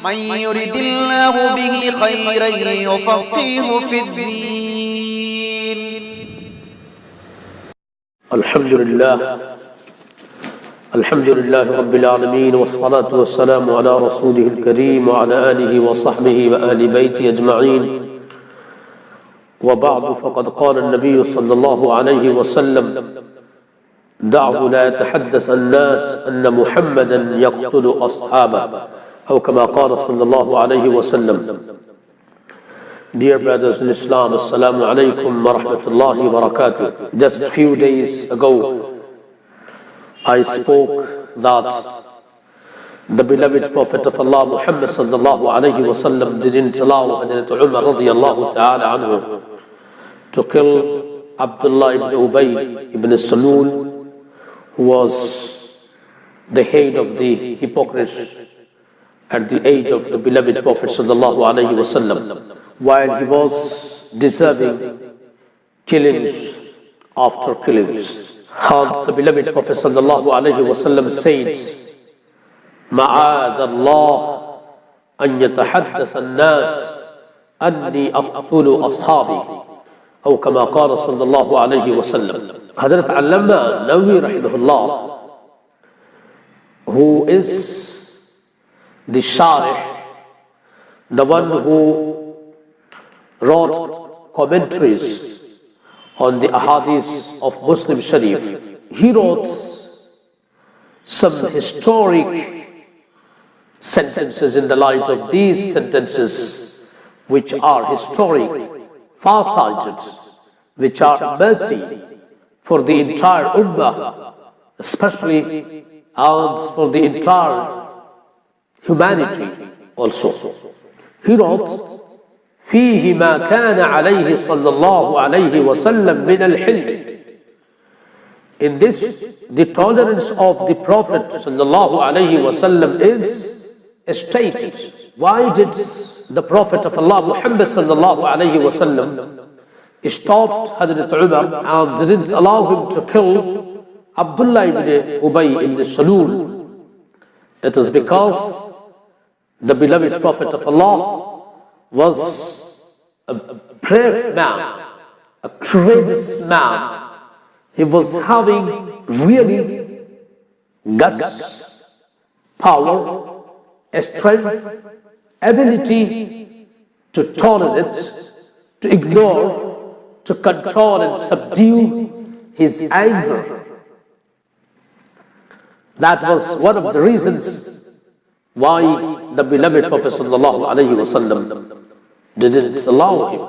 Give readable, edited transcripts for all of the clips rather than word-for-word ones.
من يرد الله به خيرا يفقهه في الدين. الحمد لله رب العالمين، والصلاة والسلام على رسوله الكريم وعلى آله وصحبه وآل بيته أجمعين. وبعد، فقد قال النبي صلى الله عليه وسلم: دعه لا يتحدث الناس أن محمدا يقتل أصحابه، أو كما قال صلى الله عليه وسلم. Dear brothers in Islam, Assalamu alaikum wa rahmatullahi wa barakatuh. Just a few days ago, I spoke that the beloved Prophet of Allah, Muhammad sallallahu alayhi wa sallam, didn't allow Hazrat Umar radiyallahu ta'ala anhu to kill Abdullah ibn Ubay ibn Salul, who was the head of the hypocrites at the age of the beloved Prophet sallallahu alayhi wa sallam, while he was deserving killings after killings. Hence the beloved Prophet sallallahu alayhi wa sallam said: مَعَاذَ اللَّهِ أَن يَتَحَدَّثَ النَّاسِ أَنِّي أَقْتُلُ أَصْحَابِي، أو كما قال صلى الله عليه وسلم. Hazrat Allama Nawawi rahimahullah, who is the Sharih, the one who wrote commentaries on the ahadith of Muslim Sharif, he wrote some historic sentences in the light of these sentences, which are historic, far-sighted, which are mercy for the entire ummah, especially, and for the entire humanity also. He wrote: فيه ما كان عليه صلى الله عليه وسلم من الحلم. In this, the tolerance of the Prophet صلى الله عليه وسلم is stated. Why did the Prophet of Allah, Muhammad صلى الله عليه وسلم, stopped Hazrat Umar and didn't allow him to kill Abdullah ibn Ubay ibn Salul? It is because the beloved Prophet of Allah was a brave man, a courageous man. He was having really guts, power, strength, ability to tolerate, to ignore, to control and subdue his anger. That was one of the reasons why the beloved Prophet sallallahu alayhi wa sallam didn't allow him.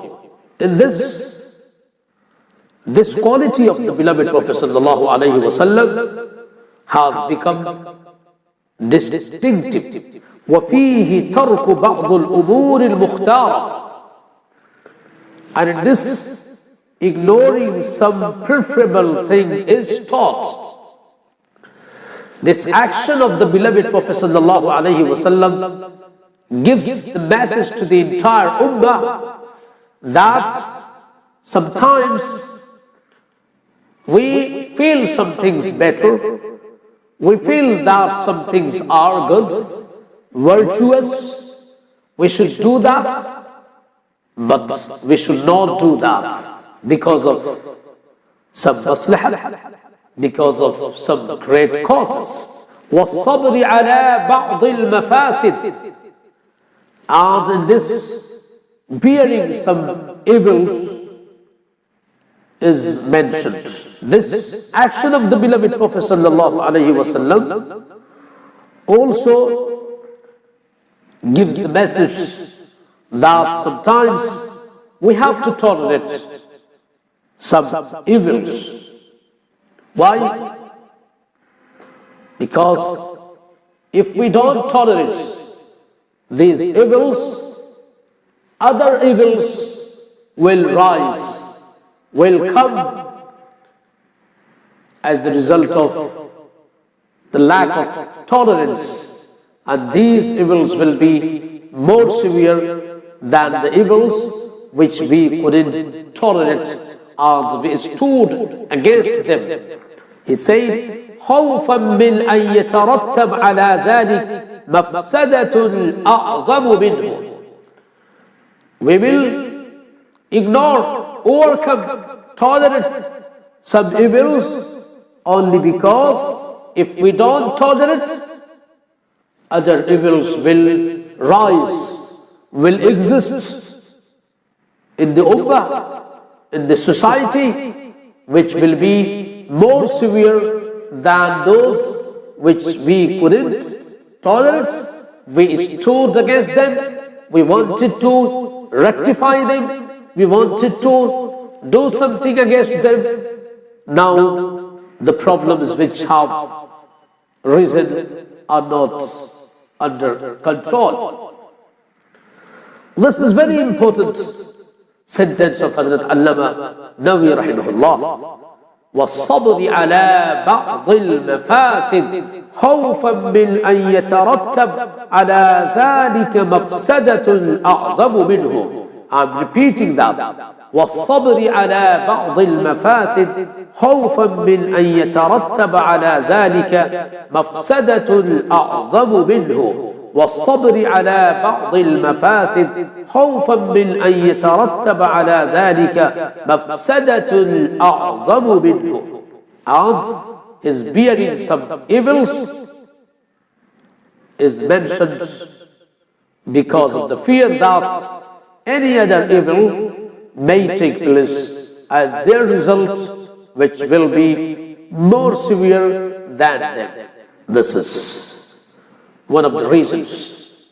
In this quality of the beloved Prophet sallallahu alayhi wa sallam has become distinctive. وَفِيهِ تَرْكُ بَعْضُ الْأُمُورِ الْمُخْتَارَةِ. And in this, ignoring some preferable thing is taught. This action of the beloved Prophet sallallahu alayhi wa sallam gives the message to the entire ummah that sometimes we feel some things better, we feel that some things are good, virtuous, we should do that, but we should not do that because of some mصلحت, because of some great causes. وَالصَّبْرِ عَلَى بَعْضِ الْمَفَاسِدِ. And in this, bearing some evils is mentioned. This action of the beloved Prophet sallallahu alayhi wa sallam also gives the message that sometimes we have to tolerate some evils. Why? Because if we don't tolerate these evils, other evils will rise, will come as the result of the lack of tolerance, and these evils will be more severe than the evils which we couldn't tolerate and we stood against them. He said, خوفا من أن يترتب على ذلك مفسدة أعظم منه. We will ignore, overcome, tolerate some evils only because if we don't tolerate, other evils will rise, will exist in the ummah, in the society, which will be more severe than those which we couldn't tolerate. We stood against them. We wanted to rectify them. We wanted to do something against them. Now, the problems which have risen are not under control. This is very important sentence of Hazrat Allama Nawawi rahimahullah. والصبر على بعض المفاسد خوفا من أن يترتب على ذلك مفسدة أعظم منه. I'm repeating that. والصبر على بعض المفاسد خوفا من أن يترتب على ذلك مفسدة أعظم منه. والصبر على بعض المفاسد خوفا من أن يترتب على ذلك مفسدة أعظم منه. And his bearing some evils is mentioned because of the fear that any other evil may take place as their result, which will be more severe than them. This is one of the reasons.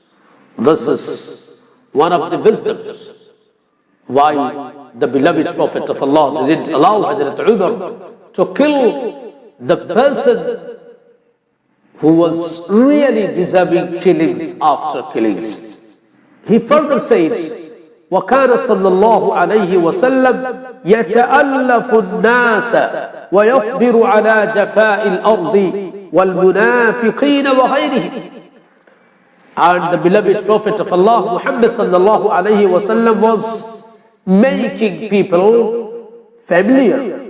This is one of the wisdoms why the beloved Prophet of Allah didn't allow Hazrat Umar to kill the person who was really deserving killings after killings. He further said, وَكَانَ صَلَّى اللَّهُ عَلَيْهِ وَسَلَّمْ يَتَأَلَّفُ النَّاسَ وَيَصْبِرُ عَلَى جَفَاءِ الْأَرْضِ وَالْمُنَافِقِينَ وَغَيْرِهِمْ. And the beloved Prophet of Allah, Muhammad sallallahu alayhi wa sallam, was making people familiar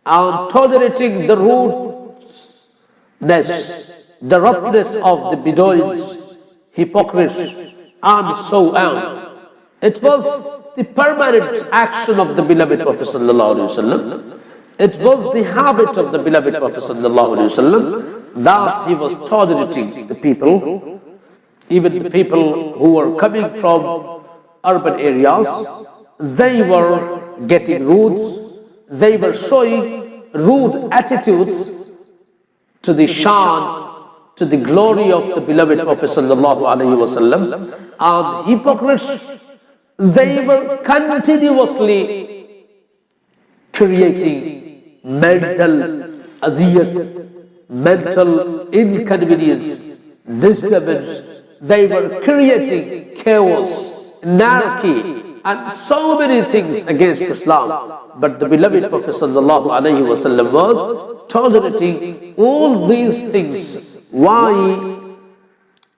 and tolerating the rudeness, the roughness of the Bedouins, hypocrites, and so on. It was the permanent action of the beloved Prophet sallallahu alayhi wa sallam. It was the habit of the beloved Prophet sallallahu alayhi wa sallam that he was tolerating the people, even the people who were coming from urban areas. They were getting rude. They were showing rude attitudes to the shan, to the glory of the beloved Prophet sallallahu alaihi wasallam. And hypocrites, they were continuously creating mental aziyat, mental inconvenience, disturbance. They were creating chaos, anarchy, and so many things against Islam. But the beloved Prophet sallallahu alaihi wasallam was tolerating all these things. Why?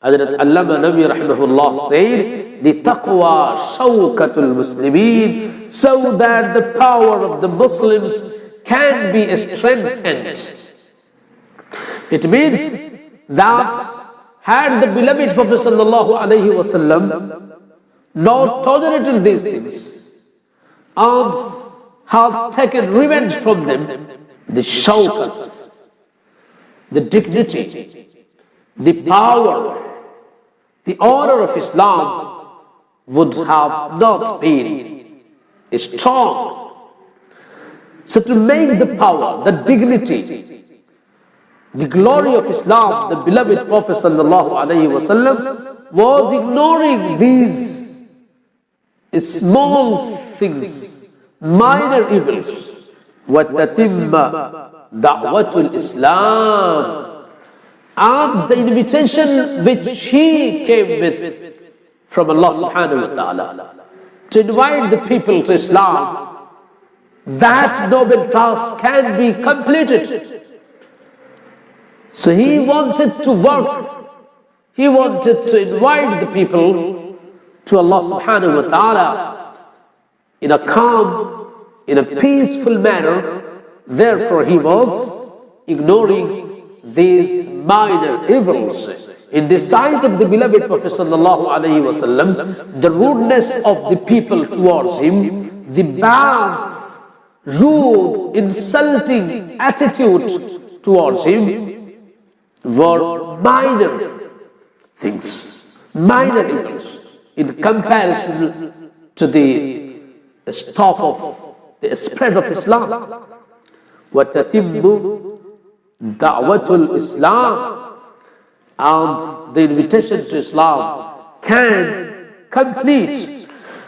Hazrat Allama Nawawi rahimahullah said, لِتَقْوَى شَوْكَةُ الْمُسْلِمِينَ, so that the power of the Muslims can be strengthened. It means that had the beloved Prophet sallallahu alaihi wasallam not tolerated these things and have taken revenge from them, the shawkat, the dignity, the power, the honor of Islam would have not been strong. So to make the power, the dignity, the glory of Islam, the beloved Prophet sallallahu alaihi wasallam was ignoring these small things, minor evils. وَتَتِمَّ دَعْوَةُ الْإِسْلَامِ, and the invitation which he came with from Allah subhanahu wa ta'ala to invite the people to Islam, that noble task can be completed. So he wanted to work, he wanted to invite the people to Allah subhanahu wa ta'ala in a calm, in a peaceful manner. Therefore he was ignoring these minor evils in the sight of the beloved Prophet sallallahu alaihi wasallam, the rudeness of the people towards him, the bad, rude, insulting attitude towards him were minor things, minor evils in comparison to the stop of the spread of Islam. وَتَتِمُّ دعوة الإسلام, and the invitation to Islam can complete.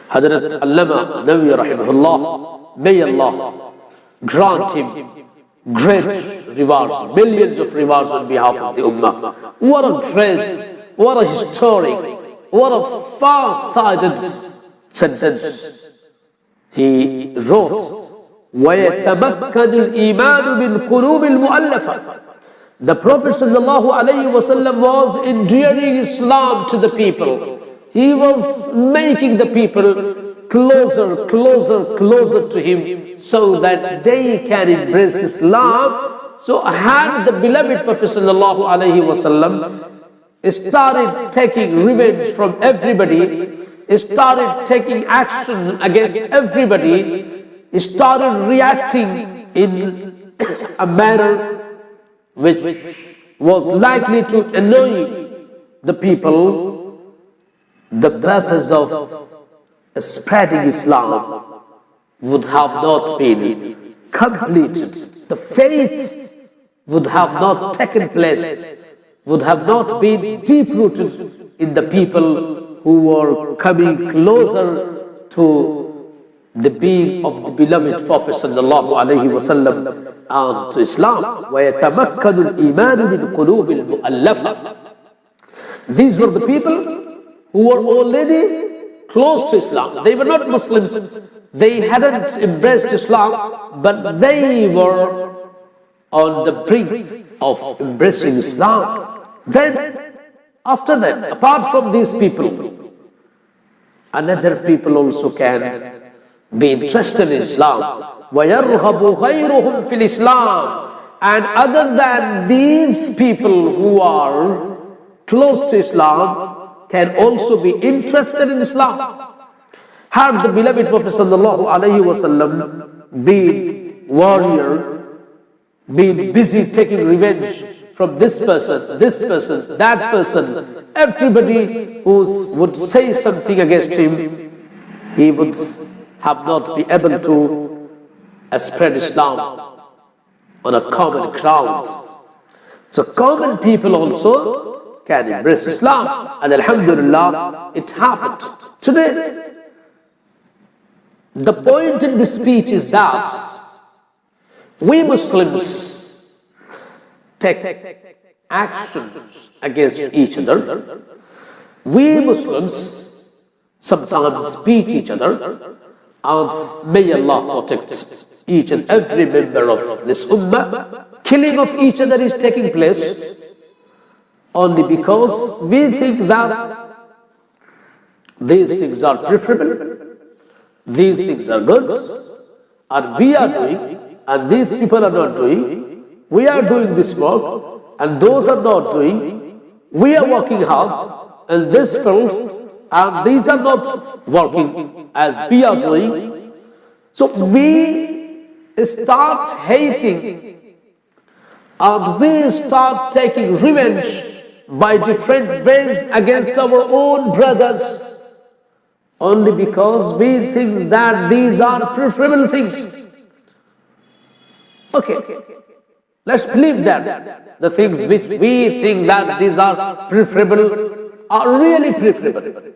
Hazrat Allama Nawawi rahimahullah, may Allah grant him great rewards, millions of rewards on behalf of the Ummah. What a great, what a historic, what a far-sighted sentence he wrote. وَيَتَمَكَّنُ الْإِيمَانُ بِالْقُلُوبِ الْمُؤَلَّفَةِ. The Prophet ﷺ was endearing Islam to the people. He was making the people closer, closer, closer to him so that they can embrace Islam. So had the beloved Prophet ﷺ started taking revenge from everybody, started taking action against everybody, started reacting in a manner which was likely to annoy the people, the purpose of spreading Islam would have not been completed. The faith would have not taken place, would have not been deep-rooted in the people who were coming closer to the being of the beloved Prophet sallallahu alaihi wasallam and to Islam. وَيَتَمَكَّنُ الْإِيمَانُ بِالْقُلُوبِ الْمُؤَلَّفَةِ. These were the people who were already close to Islam. They were not Muslims. They hadn't embraced Islam, but they were on the brink of embracing Islam. Then, after that, apart from these people, another people also can be interested in Islam. وَيَرْغَبُ غَيْرُهُمْ فِي الْإِسْلَامِ. And other than these people who are close to Islam can also be interested in Islam. Had the beloved Prophet sallallahu alaihi wasallam been warrior, been busy taking revenge from this person, that person, everybody who would say something against him, he would have not been able to spread Islam on a common ground. So common people also can embrace Islam, and alhamdulillah, it happened. Today, the point in this speech is that we Muslims take actions against each other. We Muslims sometimes beat each other. And may Allah protect each and every member of this ummah. Killing of each other is taking place only because we think that these things are preferable, these things are good, and we are doing, and these people are not doing. We are doing this work, and those are not doing. We are working hard in this field, and these are not working as we are doing. So we start hating and we start taking revenge by different ways against our own brothers only because we think that these are preferable things. Okay, let's believe that the things which we think that these are preferable are really preferable.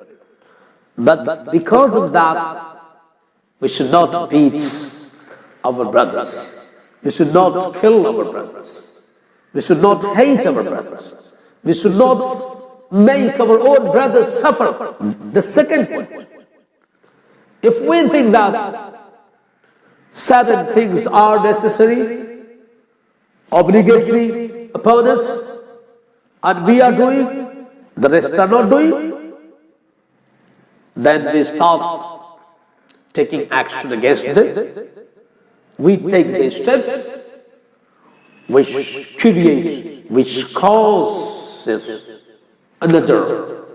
But because of that, we should not beat our brothers. We should not kill our brothers. We should not hate our brothers. We should not make our own brothers suffer. The second point, if we think that certain things are necessary, obligatory upon us, and we are doing, the rest are not doing, then we start taking action against them. We take these steps which create, which causes another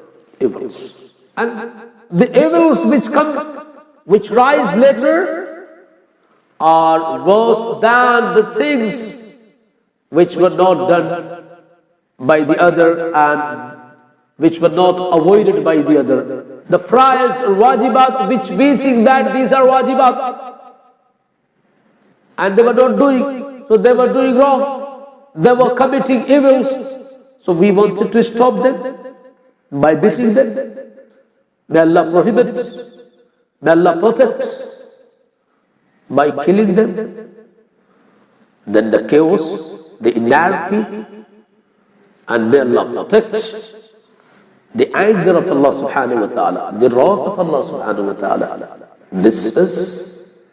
evils. And the evils which come, which rise later, are worse than the things which were not done by the other and which were not avoided by the other. The fries or wajibat which we think that these are wajibat and they were not doing, so they were doing wrong, they were committing evils, so we wanted to stop them by beating them. May Allah prohibit, may Allah protect by killing them. Then the chaos, the anarchy, and may Allah protect the anger of Allah subhanahu wa ta'ala, the wrath of Allah subhanahu wa ta'ala. This is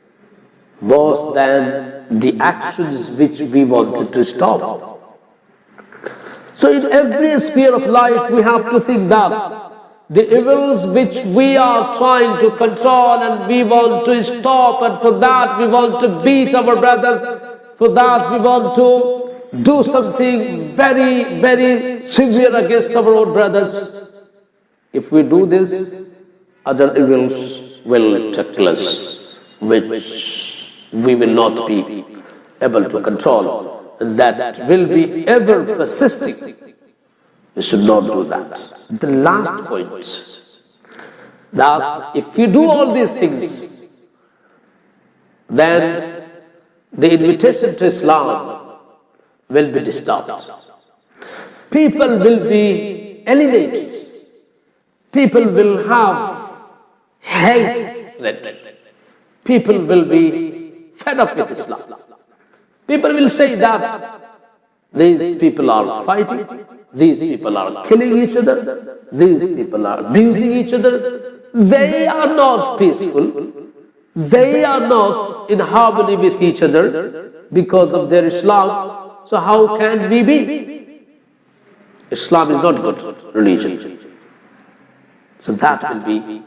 worse than the actions which we wanted to stop. So in every sphere of life we have to think that the evils which we are trying to control and we want to stop, and for that we want to beat our brothers, for that we want to do something very, very severe against our own brothers. If we do this, other evils will tackle us, which we will not be able to control, and that will be ever persisting. We should not do that. The last point, that if we do all these things, then the invitation to Islam will be disturbed. People will be alienated. People will have hatred. People will be fed up with Islam. People will say that these people are fighting, these people are killing each other, these people are abusing each other. They are not peaceful. They are not in harmony with each other because of their Islam. So how can we be? Islam is not good religion. So that will be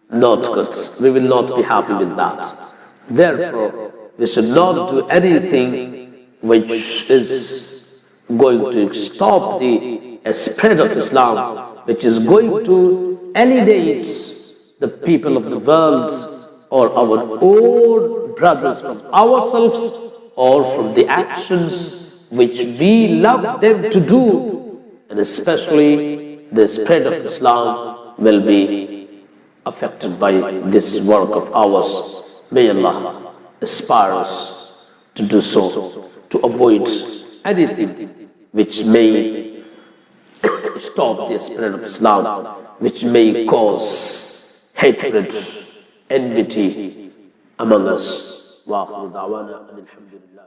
not good. We will not be happy with that. Therefore, we should not do anything which is going to stop the spread of Islam, which is going to alienate the people of the world or our own brothers from ourselves or from the actions which we love them to do. And especially the spread of Islam will be affected by this work of ours. May Allah inspire us to do so, to avoid anything which may stop the spread of Islam, which may cause hatred, enmity among us. Wa akhiru da'wana alhamdulillah.